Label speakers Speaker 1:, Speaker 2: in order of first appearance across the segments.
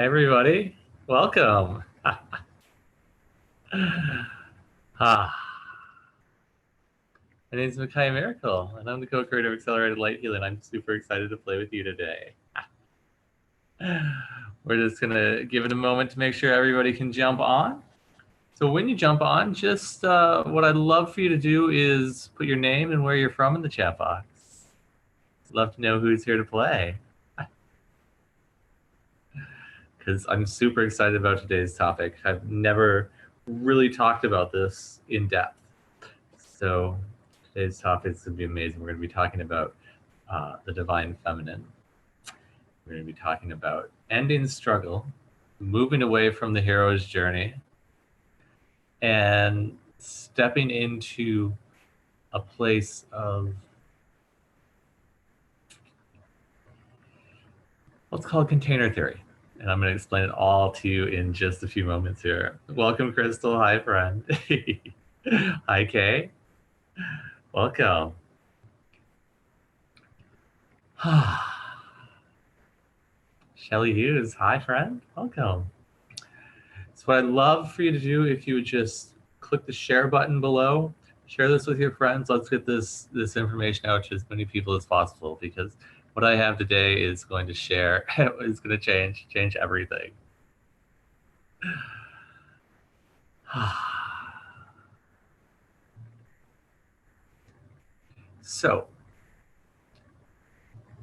Speaker 1: Everybody, welcome. Ah, my name is Macaya Miracle, and I'm the co-creator of Accelerated Light Healing. I'm super excited to play with you today. We're just gonna give it a moment to make sure everybody can jump on. So when you jump on, just what I'd love for you to do is put your name and where you're from in the chat box. Love to know who's here to play. Because I'm super excited about today's topic. I've never really talked about this in depth. So today's topic is going to be amazing. We're going to be talking about the divine feminine. We're going to be talking about ending struggle, moving away from the hero's journey, and stepping into a place of what's called container theory. And I'm going to explain it all to you in just a few moments here. Welcome, Crystal. Hi, friend. Hi, Kay. Welcome. Shelly Hughes. Hi, friend. Welcome. So what I'd love for you to do, if you would just click the share button below, share this with your friends. Let's get this information out to as many people as possible, because what I have today is going to share, is going to change everything. So,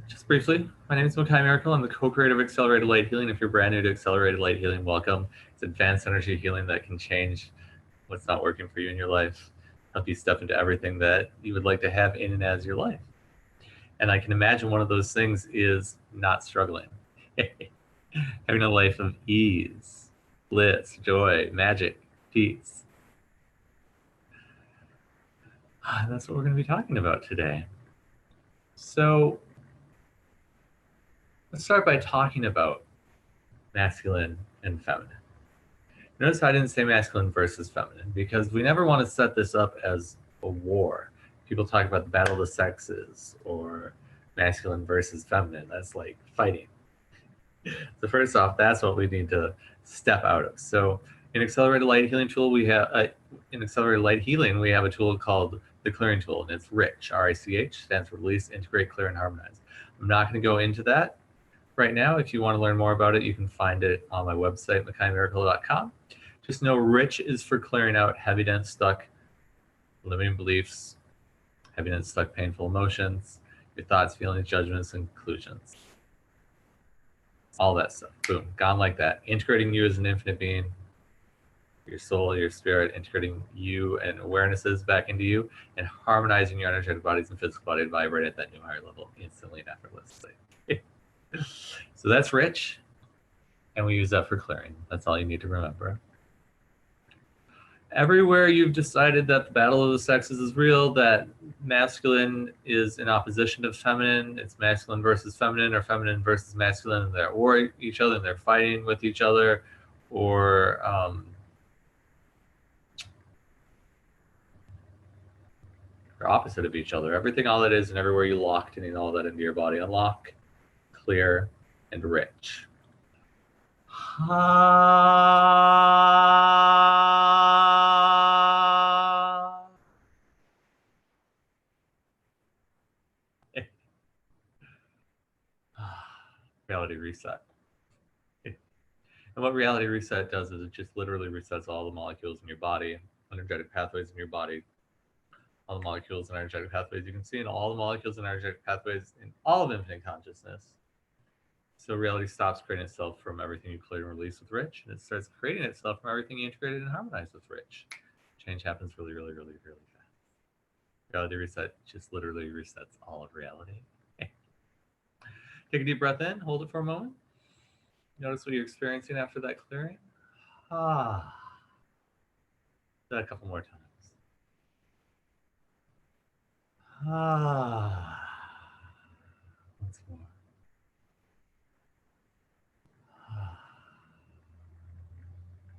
Speaker 1: just briefly, my name is Macaya Miracle. I'm the co-creator of Accelerated Light Healing. If you're brand new to Accelerated Light Healing, welcome. It's advanced energy healing that can change what's not working for you in your life, help you step into everything that you would like to have in and as your life. And I can imagine one of those things is not struggling. Having a life of ease, bliss, joy, magic, peace. That's what we're going to be talking about today. So let's start by talking about masculine and feminine. Notice I didn't say masculine versus feminine, because we never want to set this up as a war. People talk about the battle of the sexes or masculine versus feminine. That's like fighting. So first off, that's what we need to step out of. So in Accelerated Light Healing tool, we have in Accelerated Light Healing, we have a tool called the Clearing Tool, and it's RICH. R-I-C-H stands for Release, Integrate, Clear, and Harmonize. I'm not going to go into that right now. If you want to learn more about it, you can find it on my website, macayamiracle.com. Just know RICH is for clearing out heavy, dense, stuck limiting beliefs, heavy, dense, stuck painful emotions, your thoughts, feelings, judgments, and conclusions. All that stuff. Boom. Gone like that. Integrating you as an infinite being, your soul, your spirit, integrating you and awarenesses back into you, and harmonizing your energetic bodies and physical body to vibrate at that new higher level instantly and effortlessly. So that's rich, and we use that for clearing. That's all you need to remember. Everywhere you've decided that the battle of the sexes is real, that masculine is in opposition to feminine, it's masculine versus feminine or feminine versus masculine, and they're or each other and they're fighting with each other, or they're opposite of each other. Everything, all that is, and everywhere you locked in all that into your body. Unlock, clear, and rich. Reality reset. And what reality reset does is it just literally resets all the molecules in your body, energetic pathways in your body, all the molecules and energetic pathways you can see, in all the molecules and energetic pathways in all of infinite consciousness. So reality stops creating itself from everything you cleared and released with Rich, and it starts creating itself from everything you integrated and harmonized with Rich. Change happens really, really, really, really fast. Reality reset just literally resets all of reality. Take a deep breath in, hold it for a moment. Notice what you're experiencing after that clearing. Ah. Do that a couple more times. Ah. Once more. Ah.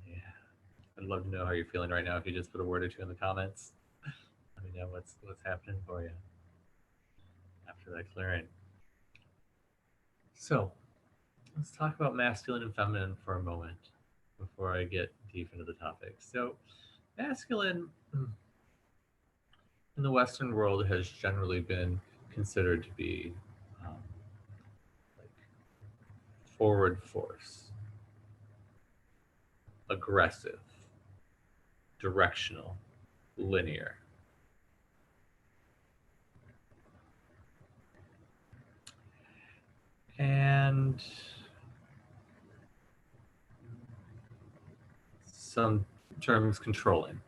Speaker 1: Yeah. I'd love to know how you're feeling right now. If you just put a word or two in the comments, let me know what's happening for you after that clearing. So let's talk about masculine and feminine for a moment before I get deep into the topic. So, masculine in the Western world has generally been considered to be um, like forward force, aggressive, directional, linear. And some terms controlling.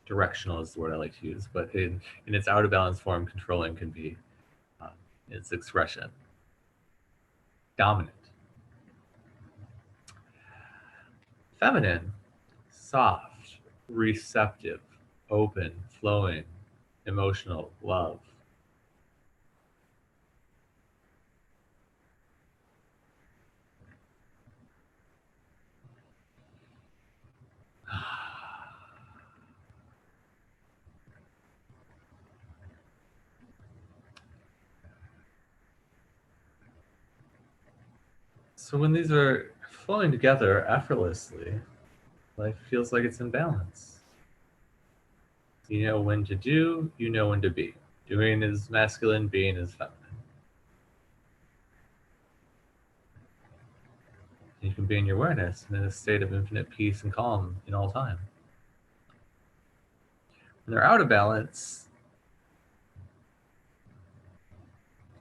Speaker 1: Directional is the word I like to use, but in its out of balance form, controlling can be uh, its expression. Dominant. Feminine, soft, receptive, open, flowing, emotional, love. So when these are flowing together effortlessly, life feels like it's in balance. You know when to do, you know when to be. Doing is masculine, being is feminine. You can be in your awareness and in a state of infinite peace and calm in all time. When they're out of balance,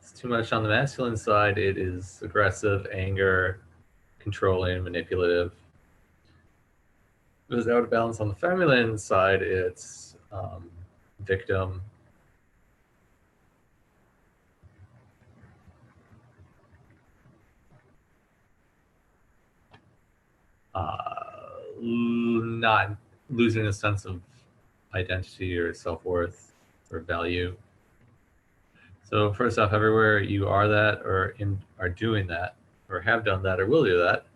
Speaker 1: it's too much on the masculine side. It is aggressive, anger, controlling, manipulative. If it's out of balance on the feminine side, it's victim, not losing a sense of identity or self-worth or value. So first off, everywhere you are that or are doing that or have done that or will do that,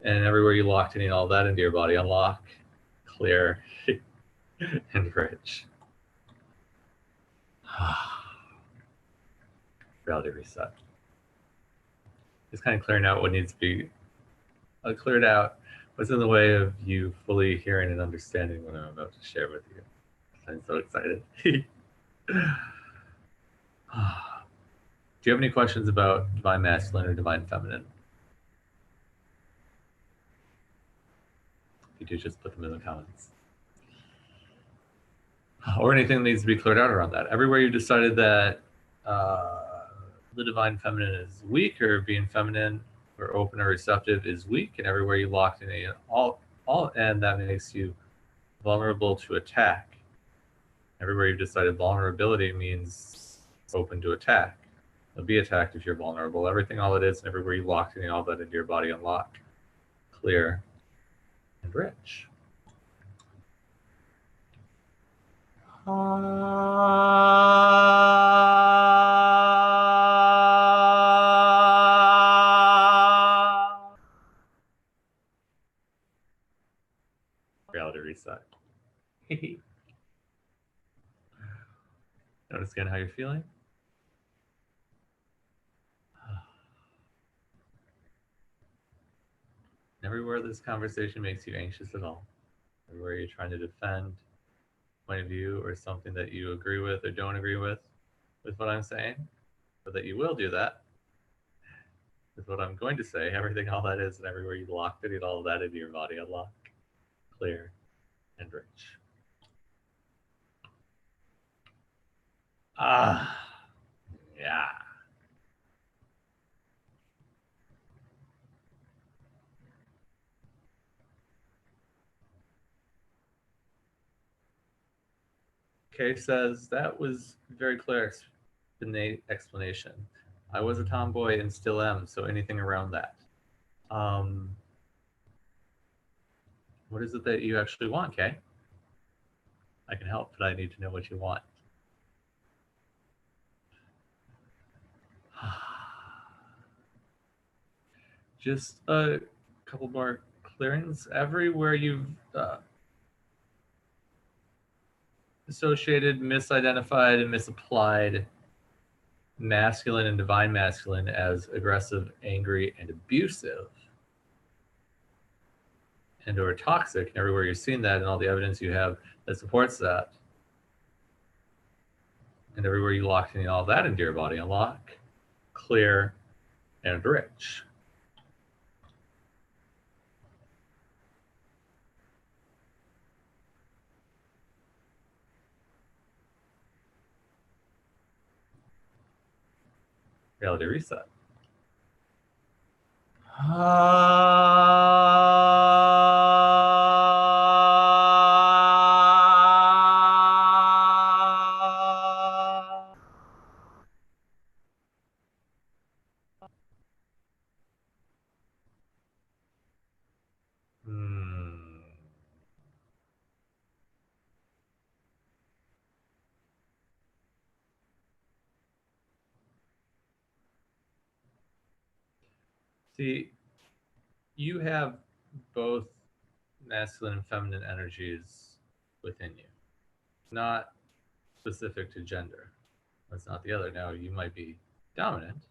Speaker 1: and everywhere you locked any all that into your body, unlock, clear, and rich. Reality reset. Just kind of clearing out what needs to be cleared out. What's in the way of you fully hearing and understanding what I'm about to share with you? I'm so excited. Do you have any questions about divine masculine or divine feminine? If you do, just put them in the comments. Or anything that needs to be cleared out around that. Everywhere you decided that the divine feminine is weak, or being feminine or open or receptive is weak, and everywhere you locked in all, and that makes you vulnerable to attack. Everywhere you've decided vulnerability means open to attack. You'll be attacked if you're vulnerable. Everything, all it is, and everywhere you locked in all that into your body, unlock, clear, and rich. Reality reset. Notice again how you're feeling. Everywhere this conversation makes you anxious at all, everywhere you're trying to defend point of view or something that you agree with or don't agree with what I'm saying, but that you will do that is what I'm going to say. Everything, all that is, and everywhere you locked it, all of that into your body, unlock, clear, and rich. Yeah. Kay says that was very clear explanation. I was a tomboy and still am, so anything around that. What is it that you actually want, Kay? I can help, but I need to know what you want. Just a couple more clearings. Everywhere you've associated, misidentified, and misapplied masculine and divine masculine as aggressive, angry, and abusive, and or toxic. And everywhere you're seeing that and all the evidence you have that supports that, and everywhere you lock in all that into your body, unlock, clear, and rich. Reality reset. See, you have both masculine and feminine energies within you, not specific to gender. That's not the other. Now, you might be dominant.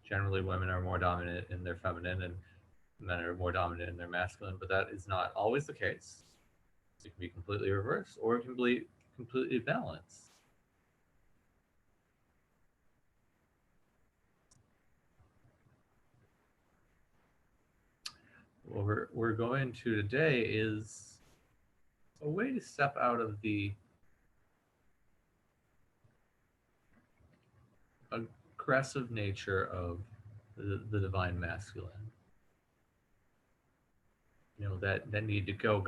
Speaker 1: Generally, women are more dominant in their feminine and men are more dominant in their masculine, but that is not always the case. It can be completely reversed or it can be completely balanced. What we're going to today is a way to step out of the aggressive nature of the divine masculine. You know, that need to go,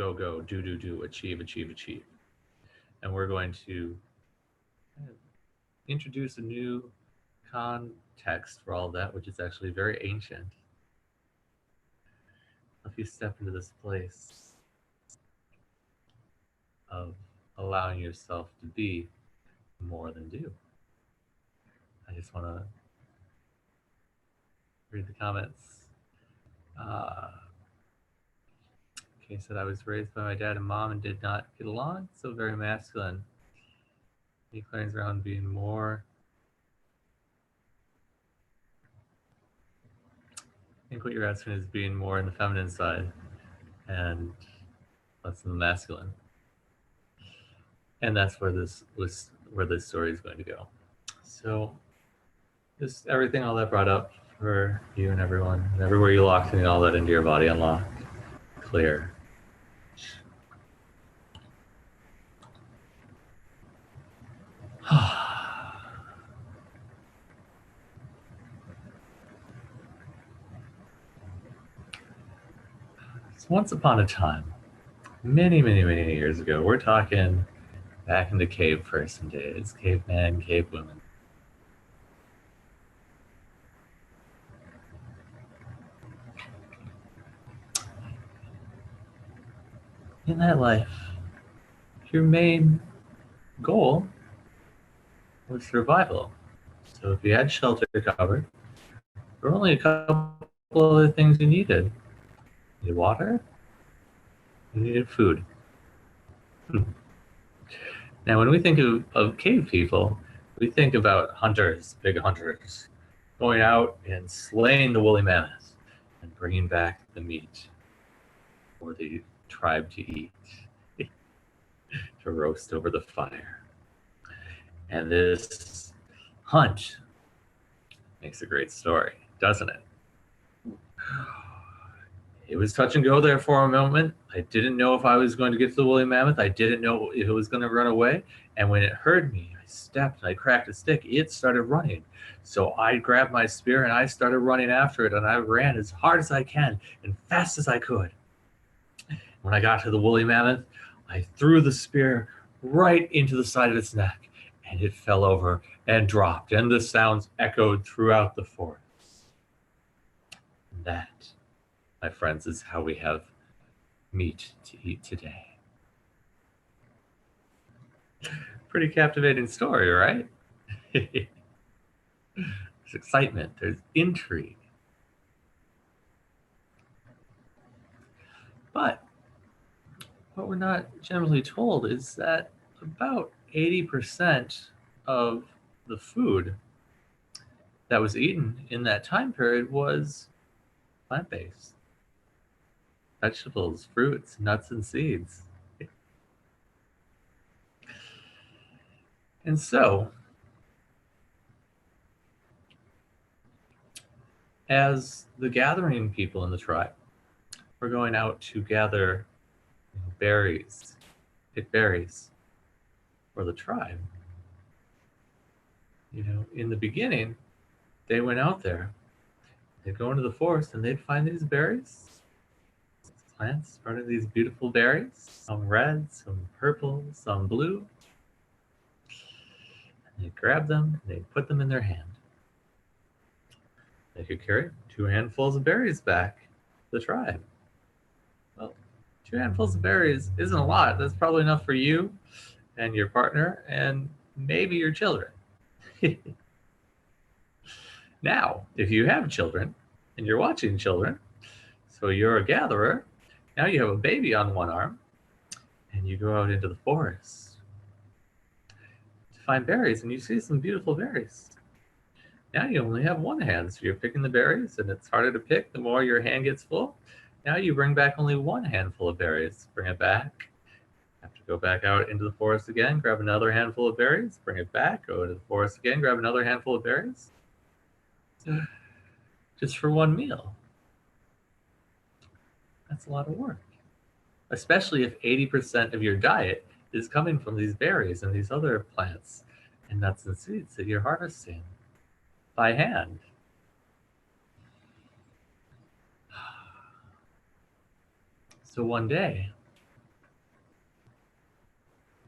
Speaker 1: do, achieve. And we're going to introduce a new context for all of that, which is actually very ancient. If you step into this place of allowing yourself to be more than do. I just want to read the comments. Kay said, I was raised by my dad and mom and did not get along, so very masculine. He claims around being more. I think what you're asking is being more in the feminine side and less in the masculine. And that's where this story is going to go. So just everything all that brought up for you and everyone, and everywhere you locked in all that into your body, unlock, clear. So once upon a time, many years ago, we're talking back in the cave person days, caveman, cave women. In that life, your main goal was survival. So if you had shelter covered, there were only a couple other things you needed. You needed water, you needed food. Now, when we think of cave people, we think about hunters, big hunters, going out and slaying the woolly mammoth and bringing back the meat for the tribe to eat, to roast over the fire. And this hunt makes a great story, doesn't it? It was touch and go there for a moment. I didn't know if I was going to get to the woolly mammoth. I didn't know if it was going to run away. And when it heard me, I stepped and I cracked a stick. It started running. So I grabbed my spear and I started running after it. And I ran as hard as I can and fast as I could. When I got to the woolly mammoth, I threw the spear right into the side of its neck. And it fell over and dropped. And the sounds echoed throughout the forest. That, my friends, is how we have meat to eat today. Pretty captivating story, right? There's excitement, there's intrigue. But what we're not generally told is that about 80% of the food that was eaten in that time period was plant-based. Vegetables, fruits, nuts, and seeds. And so, as the gathering people in the tribe were going out to gather berries, pick berries for the tribe, in the beginning, they went out there. They'd go into the forest and they'd find these berries, plants spreading these beautiful berries, some red, some purple, some blue. And they'd grab them and they'd put them in their hand. They could carry 2 handfuls of berries back to the tribe. Well, 2 handfuls of berries isn't a lot. That's probably enough for you and your partner and maybe your children. Now, if you have children and you're watching children, so you're a gatherer, now you have a baby on one arm and you go out into the forest to find berries and you see some beautiful berries. Now you only have one hand, so you're picking the berries and it's harder to pick the more your hand gets full. Now you bring back only 1 handful of berries, bring it back. Have to go back out into the forest again, grab another handful of berries, bring it back, go into the forest again, grab another handful of berries. Just for 1 meal. That's a lot of work. Especially if 80% of your diet is coming from these berries and these other plants and nuts and seeds that you're harvesting by hand. So one day,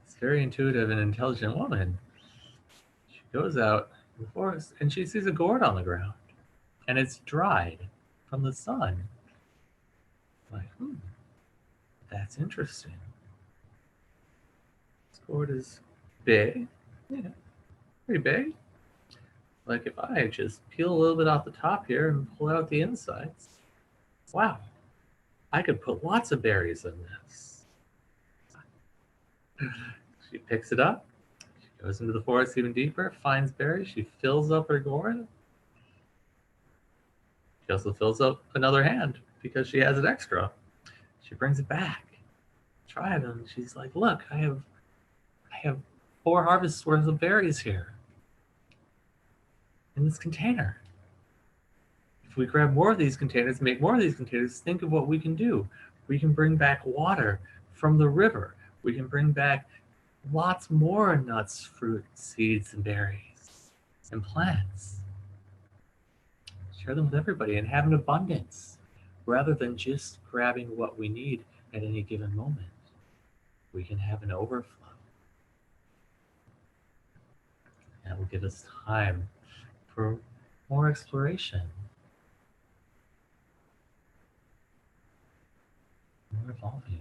Speaker 1: this very intuitive and intelligent woman, she goes out in the forest and she sees a gourd on the ground and it's dried from the sun. Like, that's interesting. This gourd is big, pretty big. Like if I just peel a little bit off the top here and pull out the insides, wow, I could put lots of berries in this. She picks it up, she goes into the forest even deeper, finds berries, she fills up her gourd. She also fills up another hand because she has it extra. She brings it back, try it, and she's like, look, I have 4 harvests worth of berries here in this container. If we grab more of these containers, make more of these containers, think of what we can do. We can bring back water from the river. We can bring back lots more nuts, fruit, seeds, and berries, and plants. Share them with everybody and have an abundance rather than just grabbing what we need at any given moment. We can have an overflow. That will give us time for more exploration, more evolving.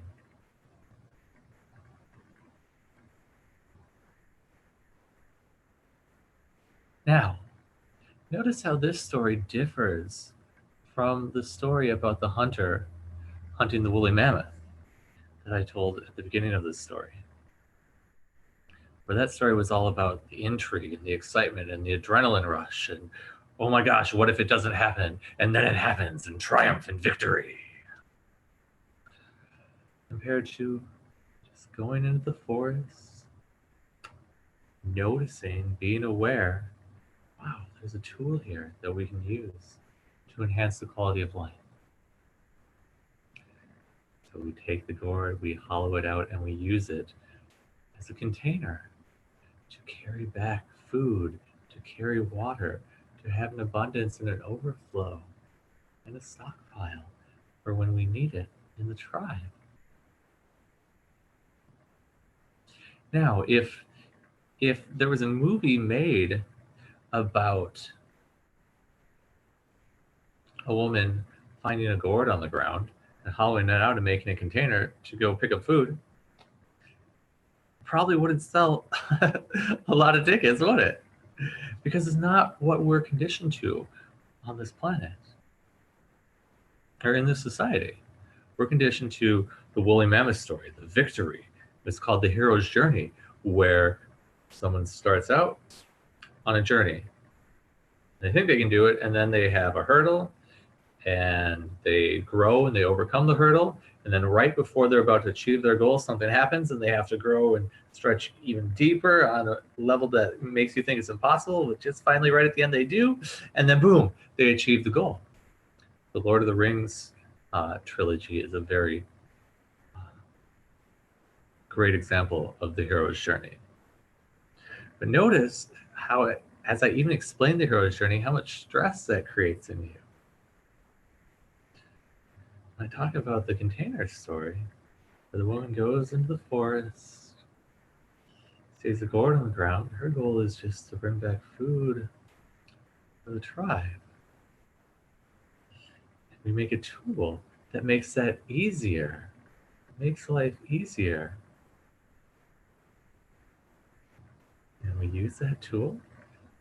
Speaker 1: Now, notice how this story differs from the story about the hunter hunting the woolly mammoth that I told at the beginning of this story. Where that story was all about the intrigue and the excitement and the adrenaline rush and, oh my gosh, what if it doesn't happen? And then it happens, and triumph and victory. Compared to just going into the forest, noticing, being aware, wow, there's a tool here that we can use to enhance the quality of life. So we take the gourd, we hollow it out, and we use it as a container to carry back food, to carry water, to have an abundance and an overflow and a stockpile for when we need it in the tribe. Now, if there was a movie made about a woman finding a gourd on the ground and hollowing it out and making a container to go pick up food, probably wouldn't sell a lot of tickets, would it? Because it's not what we're conditioned to on this planet or in this society. We're conditioned to the woolly mammoth story, the victory. It's called the hero's journey, where Someone starts out on a journey. They think they can do it, and then they have a hurdle, and they grow and they overcome the hurdle. And then right before they're about to achieve their goal, something happens and they have to grow and stretch even deeper on a level that makes you think it's impossible, but just finally right at the end they do. And then boom, they achieve the goal. The Lord of the Rings trilogy is a very great example of the hero's journey. But notice how, as I even explained the hero's journey, how much stress that creates in you. When I talk about the container story, where the woman goes into the forest, sees a gourd on the ground. Her goal is just to bring back food for the tribe. We make a tool that makes that easier, makes life easier. And we use that tool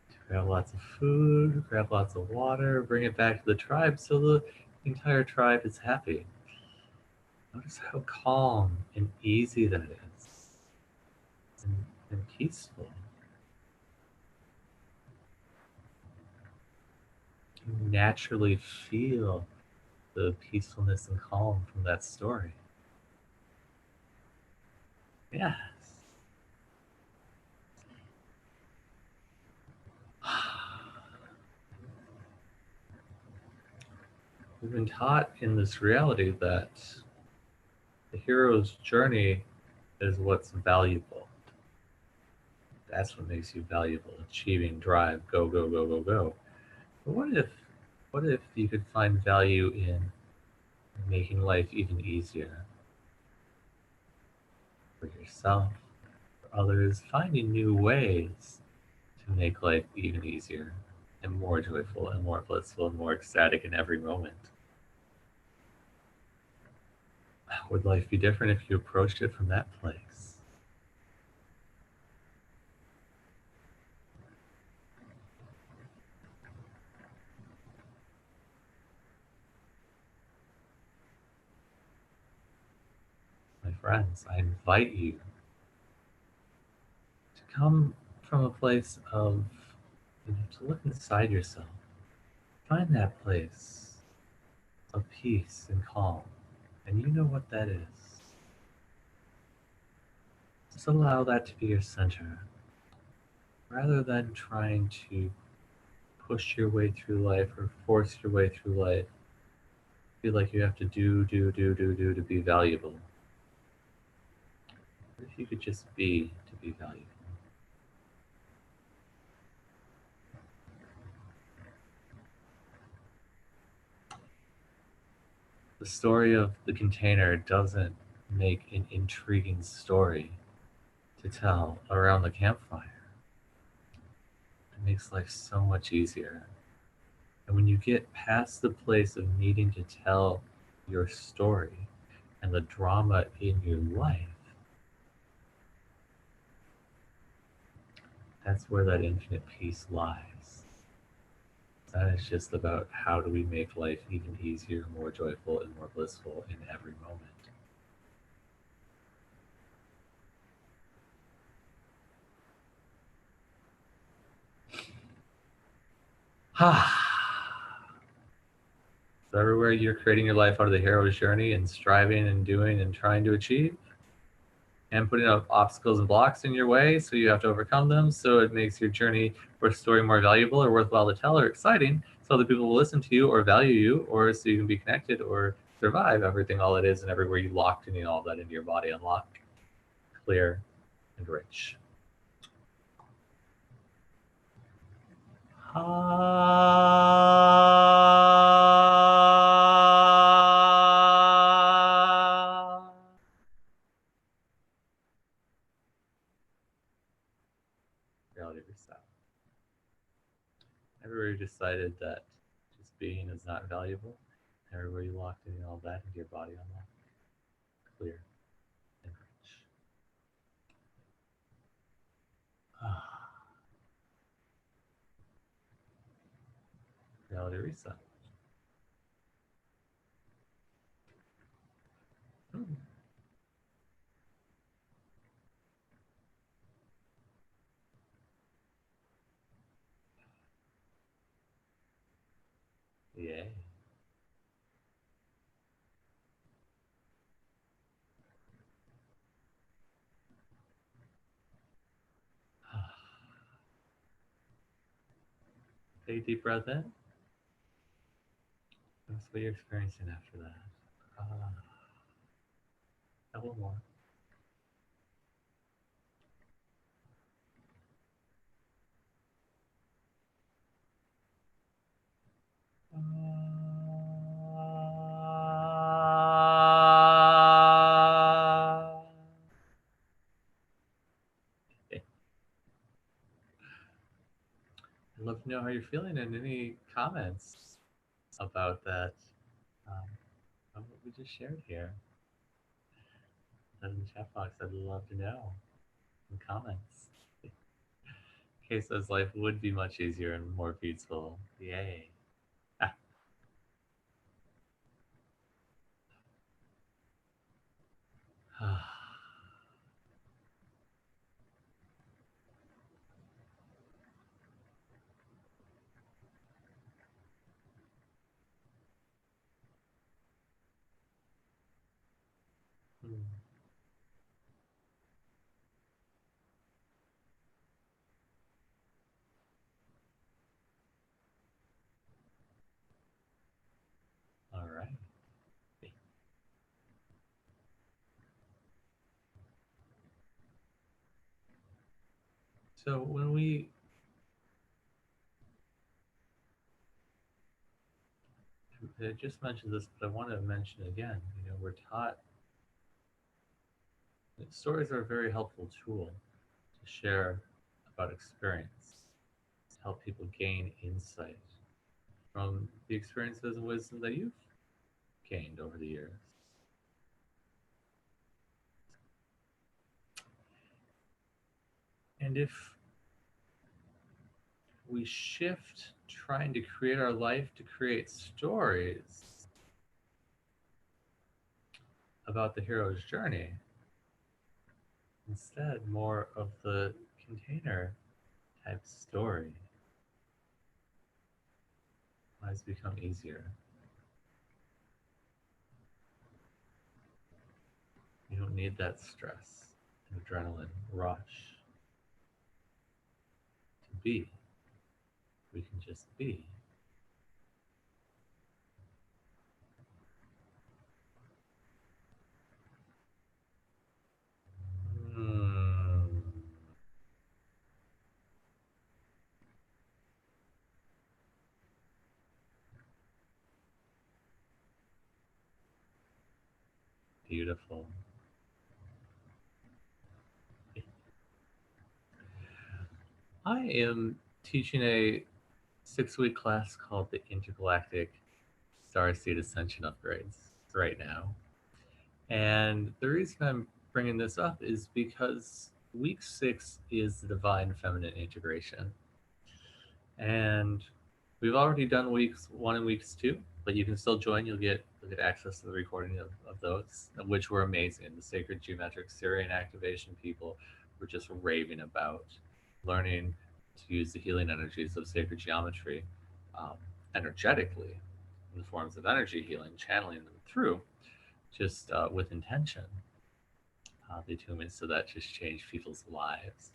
Speaker 1: to grab lots of food, grab lots of water, bring it back to the tribe so the entire tribe is happy. Notice how calm and easy that is, and peaceful. You naturally feel the peacefulness and calm from that story. Yes. We've been taught in this reality that the hero's journey is what's valuable. That's what makes you valuable. Achieving, drive, go, go, go, go, go. But what if you could find value in making life even easier for yourself, for others, finding new ways to make life even easier and more joyful and more blissful and more ecstatic in every moment? Would life be different if you approached it from that place? My friends, I invite you to come from a place of, to look inside yourself. Find that place of peace and calm, and you know what that is. Just allow that to be your center, rather than trying to push your way through life or force your way through life. Feel like you have to do to be valuable. What if you could just be to be valuable? The story of the container doesn't make an intriguing story to tell around the campfire. It makes life so much easier. And when you get past the place of needing to tell your story and the drama in your life, that's where that infinite peace lies. That is just about how do we make life even easier, more joyful, and more blissful in every moment. So everywhere you're creating your life out of the hero's journey and striving and doing and trying to achieve, and putting up obstacles and blocks in your way, so you have to overcome them, so it makes your journey or story more valuable or worthwhile to tell or exciting, so other people will listen to you or value you, or so you can be connected or survive everything, all it is, and everywhere you locked in all that into your body, unlocked, clear, and rich. Reality reset. Everywhere you decided that just being is not valuable, everywhere you locked in all that into your body, unlocked, clear, and rich. Reality reset. Hmm. Take a deep breath in. That's what you're experiencing after that. A little more. I'd love to know how you're feeling and any comments about that, um, of what we just shared here. In the chat box, I'd love to know. Some comments. Kay says life would be much easier and more peaceful. Yay. Hmm. All right. So when I just mentioned this, but I want to mention it again. You know, we're taught that stories are a very helpful tool to share about experience, to help people gain insight from the experiences and wisdom that you've gained over the years. And if we shift trying to create our life to create stories about the hero's journey, instead more of the container type story, lives become easier. You don't need that stress and adrenaline rush to be. We can just be. Mm, beautiful. I am teaching a 6-week class called the Intergalactic Starseed Ascension Upgrades right now. And the reason I'm bringing this up is because week 6 is the Divine Feminine Integration. And we've already done weeks 1 and weeks 2, but you can still join. You'll get access to the recording of those, which were amazing. The Sacred Geometric Syrian Activation people were just raving about learning to use the healing energies of sacred geometry energetically in the forms of energy healing, channeling them through just with intention. The attunement, so that just changed people's lives.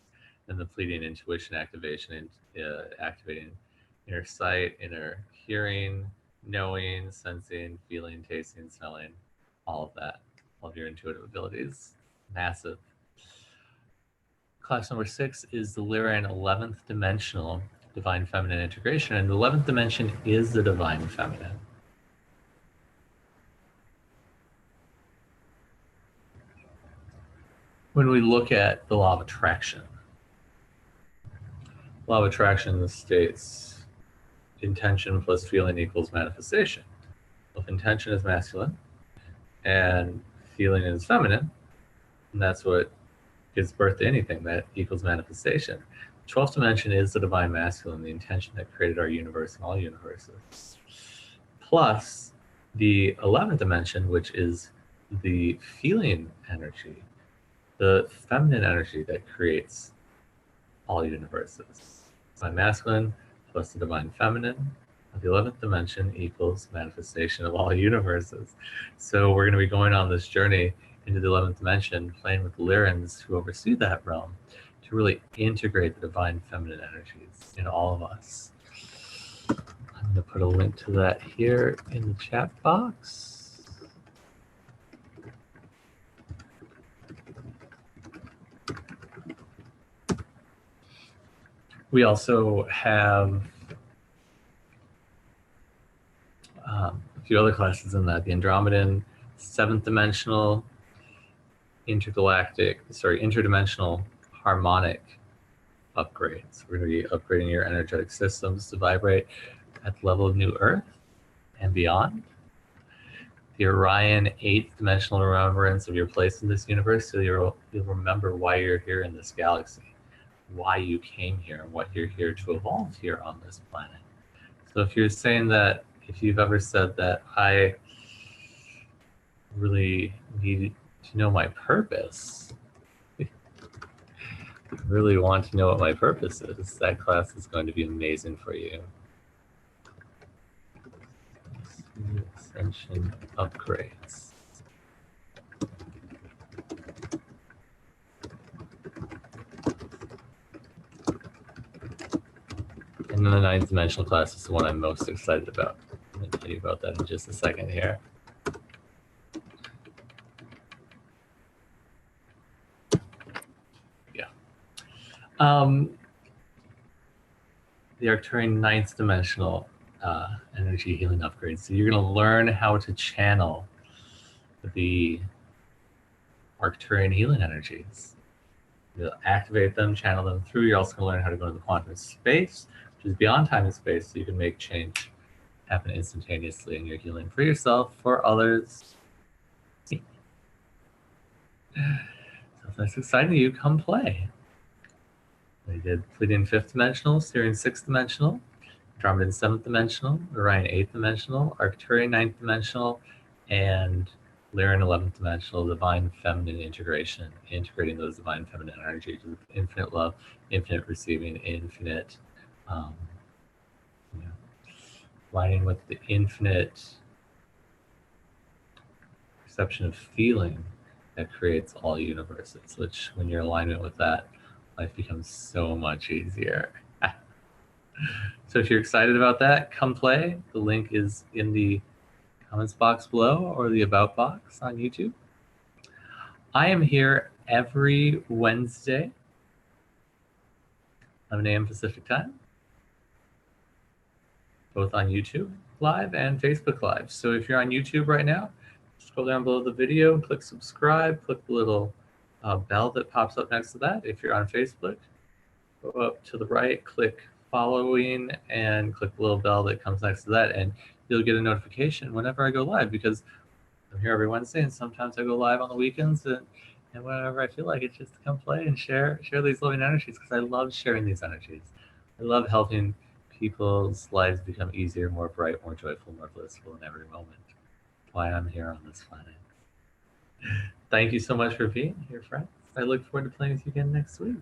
Speaker 1: And the fleeting intuition activation and activating inner sight, inner hearing, knowing, sensing, feeling, tasting, smelling, all of that, all of your intuitive abilities. Massive. Class number 6 is the Lyran 11th dimensional divine feminine integration, and the 11th dimension is the divine feminine. When we look at the law of attraction states intention plus feeling equals manifestation. If intention is masculine and feeling is feminine, and that's what gives birth to anything, that equals manifestation. The 12th dimension is the divine masculine, the intention that created our universe and all universes. Plus the 11th dimension, which is the feeling energy, the feminine energy that creates all universes. Divine masculine plus the divine feminine of the 11th dimension equals manifestation of all universes. So we're going to be going on this journey into the 11th dimension, playing with Lyrans who oversee that realm to really integrate the divine feminine energies in all of us. I'm going to put a link to that here in the chat box. We also have a few other classes in that: the Andromedan, 7th dimensional, interdimensional harmonic upgrades. We're going to be upgrading your energetic systems to vibrate at the level of New Earth and beyond. The Orion 8th dimensional remembrance of your place in this universe, so you'll remember why you're here in this galaxy, why you came here, and what you're here to evolve here on this planet. So if you're saying that, if you've ever said that I really need to know my purpose, I really want to know what my purpose is, that class is going to be amazing for you. Ascension upgrades. And then the 9th dimensional class is the one I'm most excited about. I'm going to tell you about that in just a second here. Yeah. The Arcturian 9th dimensional energy healing upgrades. So you're going to learn how to channel the Arcturian healing energies. You'll activate them, channel them through. You're also going to learn how to go into the quantum space, which is beyond time and space, so you can make change happen instantaneously in your healing for yourself, for others. So if that's exciting to you, come play. We did Pleiadian 5th dimensional, Sirian 6th dimensional, Andromedan 7th dimensional, Orion 8th dimensional, Arcturian 9th dimensional, and Lyran 11th dimensional, divine feminine integration, integrating those divine feminine energies with infinite love, infinite receiving, infinite, aligning with the infinite perception of feeling that creates all universes, which when you're in alignment with that, life becomes so much easier. So if you're excited about that, come play. The link is in the comments box below or the about box on YouTube. I am here every Wednesday, 11 a.m. Pacific time, both on YouTube Live and Facebook Live. So if you're on YouTube right now, scroll down below the video and click subscribe, click the little bell that pops up next to that. If you're on Facebook, go up to the right, click following, and click the little bell that comes next to that, and you'll get a notification whenever I go live, because I'm here every Wednesday, and sometimes I go live on the weekends, and whenever I feel like it, just to come play and share these loving energies, because I love sharing these energies. I love helping people's lives become easier, more bright, more joyful, more blissful in every moment. That's why I'm here on this planet. Thank you so much for being here, friends. I look forward to playing with you again next week.